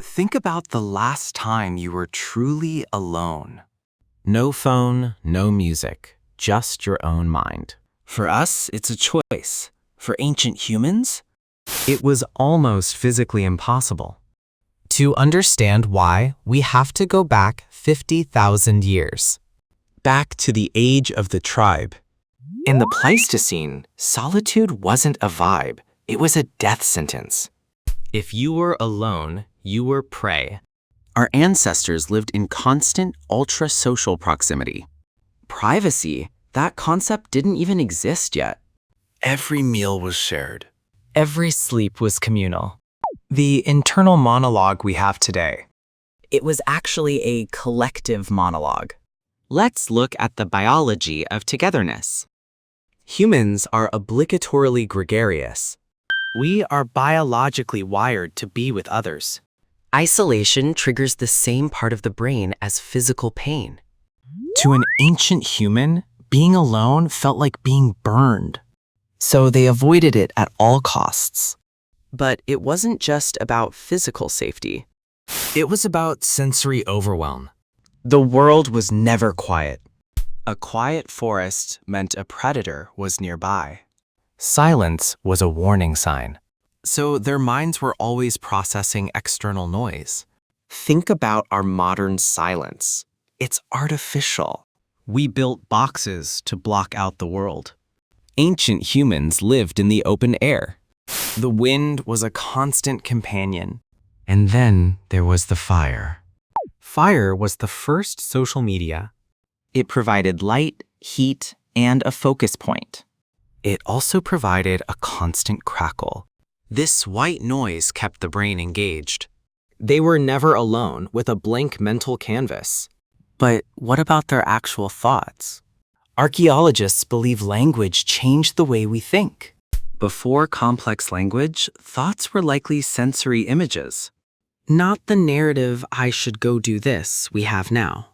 Think about the last time you were truly alone. No phone, no music, just your own mind. For us, it's a choice. For ancient humans, It was almost physically impossible. To understand why, we have to go back 50,000 years. Back to the age of the tribe. in the Pleistocene, solitude wasn't a vibe, it was a death sentence. If you were alone, you were prey. Our ancestors lived in constant, ultra-social proximity. Privacy, that concept didn't even exist yet. Every meal was shared. Every sleep was communal. The internal monologue we have today. It was actually a collective monologue. Let's look at the biology of togetherness. Humans are obligatorily gregarious. We are biologically wired to be with others. Isolation triggers the same part of the brain as physical pain. To an ancient human, being alone felt like being burned. So they avoided it at all costs. But it wasn't just about physical safety. It was about sensory overwhelm. The world was never quiet. A quiet forest meant a predator was nearby. Silence was a warning sign. So their minds were always processing external noise. Think about our modern silence. It's artificial. We built boxes to block out the world. Ancient humans lived in the open air. The wind was a constant companion. And then there was the fire. Fire was the first social media. It provided light, heat, and a focus point. It also provided a constant crackle. This white noise kept the brain engaged. They were never alone with a blank mental canvas. But what about their actual thoughts? Archaeologists believe language changed the way we think. Before complex language, thoughts were likely sensory images. Not the narrative "I should go do this" we have now.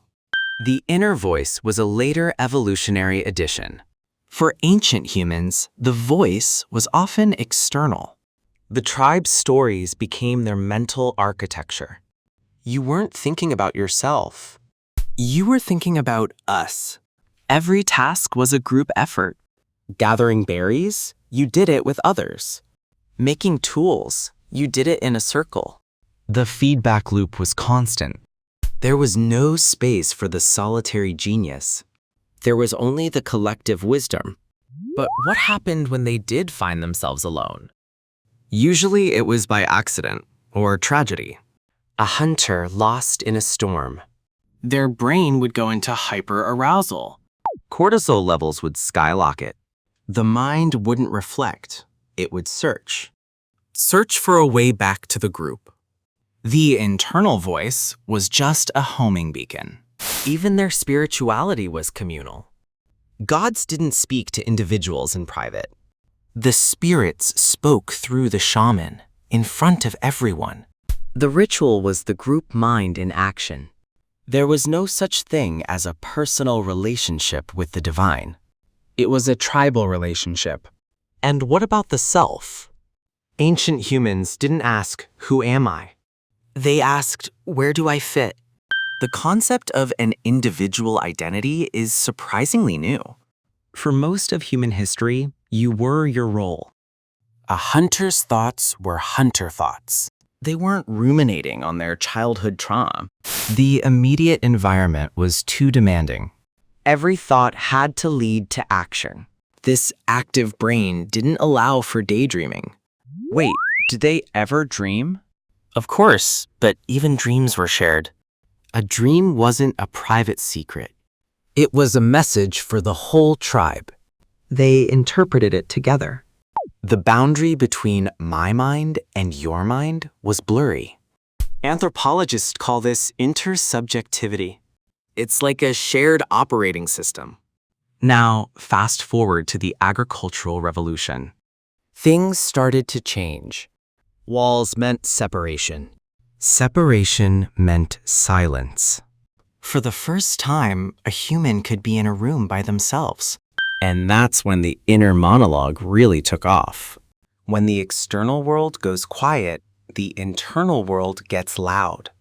The inner voice was a later evolutionary addition. For ancient humans, the voice was often external. The tribe's stories became their mental architecture. You weren't thinking about yourself. You were thinking about us. Every task was a group effort. Gathering berries, you did it with others. Making tools, you did it in a circle. The feedback loop was constant. There was no space for the solitary genius. There was only the collective wisdom. But what happened when they did find themselves alone? Usually it was by accident or tragedy. A hunter lost in a storm. Their brain would go into hyperarousal. Cortisol levels would skyrocket. The mind wouldn't reflect. It would search. Search for a way back to the group. The internal voice was just a homing beacon. Even their spirituality was communal. Gods didn't speak to individuals in private. The spirits spoke through the shaman, in front of everyone. The ritual was the group mind in action. There was no such thing as a personal relationship with the divine. It was a tribal relationship. And what about the self? Ancient humans didn't ask, "Who am I?" They asked, "Where do I fit?" The concept of an individual identity is surprisingly new. For most of human history, you were your role. A hunter's thoughts were hunter thoughts. They weren't ruminating on their childhood trauma. The immediate environment was too demanding. Every thought had to lead to action. This active brain didn't allow for daydreaming. Wait, did they ever dream? Of course, but even dreams were shared. A dream wasn't a private secret. It was a message for the whole tribe. They interpreted it together. The boundary between my mind and your mind was blurry. Anthropologists call this intersubjectivity. It's like a shared operating system. Now, fast forward to the agricultural revolution. Things started to change. Walls meant separation. Separation meant silence. For the first time, a human could be in a room by themselves. And that's when the inner monologue really took off. When the external world goes quiet, the internal world gets loud.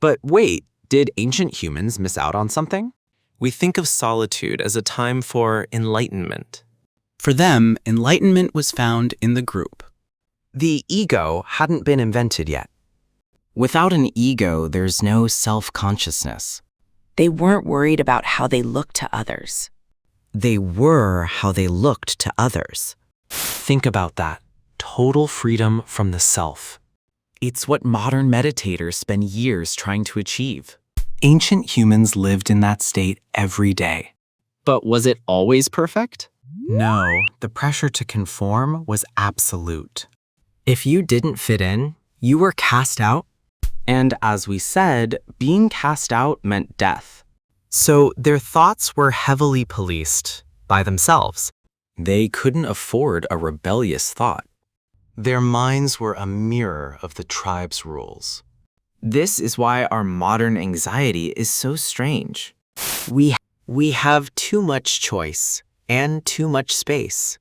But wait, did ancient humans miss out on something? We think of solitude as a time for enlightenment. For them, enlightenment was found in the group. The ego hadn't been invented yet. Without an ego, there's no self-consciousness. They weren't worried about how they looked to others. They were how they looked to others. Think about that. Total freedom from the self. It's what modern meditators spend years trying to achieve. Ancient humans lived in that state every day. But was it always perfect? No, the pressure to conform was absolute. If you didn't fit in, you were cast out. And as we said, being cast out meant death. So their thoughts were heavily policed by themselves. They couldn't afford a rebellious thought. Their minds were a mirror of the tribe's rules. This is why our modern anxiety is so strange. We have too much choice and too much space.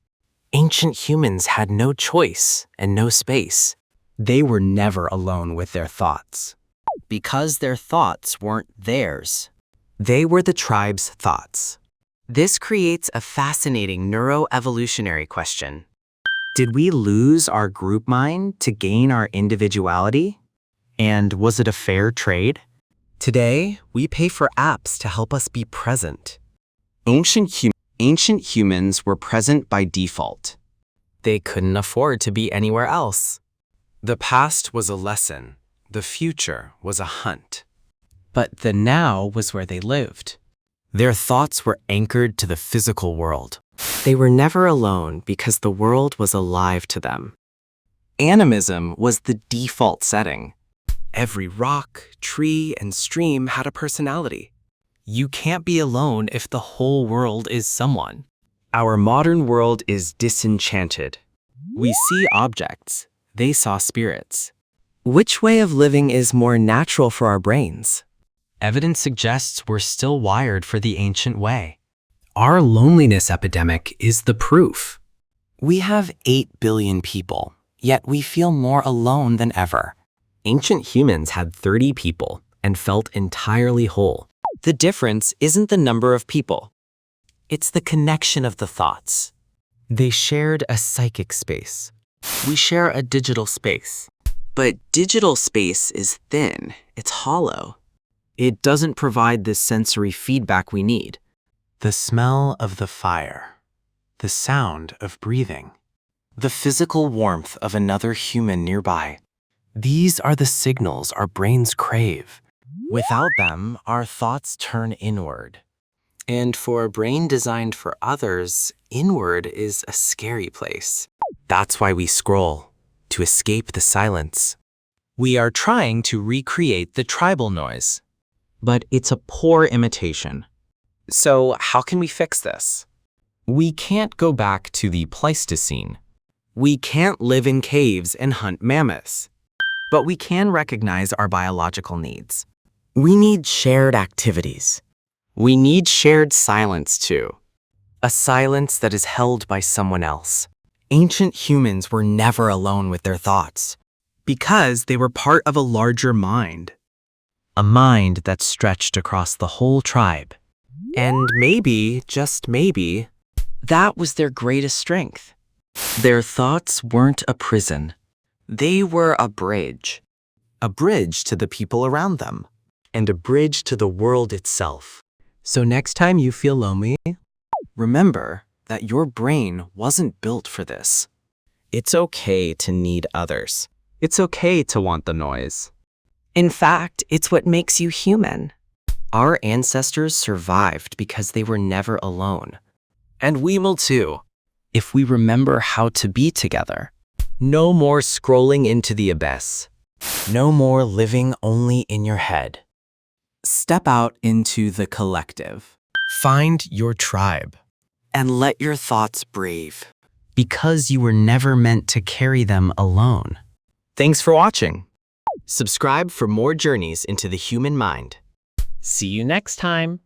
Ancient humans had no choice and no space. They were never alone with their thoughts. Because their thoughts weren't theirs. They were the tribe's thoughts. This creates a fascinating neuroevolutionary question. Did we lose our group mind to gain our individuality? And was it a fair trade? Today, we pay for apps to help us be present. Ancient humans were present by default. They couldn't afford to be anywhere else. The past was a lesson. The future was a hunt. But the now was where they lived. Their thoughts were anchored to the physical world. They were never alone because the world was alive to them. Animism was the default setting. Every rock, tree, and stream had a personality. You can't be alone if the whole world is someone. Our modern world is disenchanted. We see objects. They saw spirits. Which way of living is more natural for our brains? Evidence suggests we're still wired for the ancient way. Our loneliness epidemic is the proof. We have 8 billion people, yet we feel more alone than ever. Ancient humans had 30 people and felt entirely whole. The difference isn't the number of people. It's the connection of the thoughts. They shared a psychic space. We share a digital space. But digital space is thin. It's hollow. It doesn't provide the sensory feedback we need. The smell of the fire. The sound of breathing. The physical warmth of another human nearby. These are the signals our brains crave. Without them, our thoughts turn inward. And for a brain designed for others, inward is a scary place. That's why we scroll, to escape the silence. We are trying to recreate the tribal noise. But it's a poor imitation. So how can we fix this? We can't go back to the Pleistocene. We can't live in caves and hunt mammoths. But we can recognize our biological needs. We need shared activities. We need shared silence too. A silence that is held by someone else. Ancient humans were never alone with their thoughts because they were part of a larger mind. A mind that stretched across the whole tribe. And maybe, just maybe, that was their greatest strength. Their thoughts weren't a prison. They were a bridge. A bridge to the people around them. And a bridge to the world itself. So next time you feel lonely, remember that your brain wasn't built for this. It's okay to need others. It's okay to want the noise. In fact, it's what makes you human. Our ancestors survived because they were never alone. And we will too, if we remember how to be together. no more scrolling into the abyss. No more living only in your head. Step out into the collective. Find your tribe. And let your thoughts breathe. Because you were never meant to carry them alone. Thanks for watching. Subscribe for more journeys into the human mind. See you next time.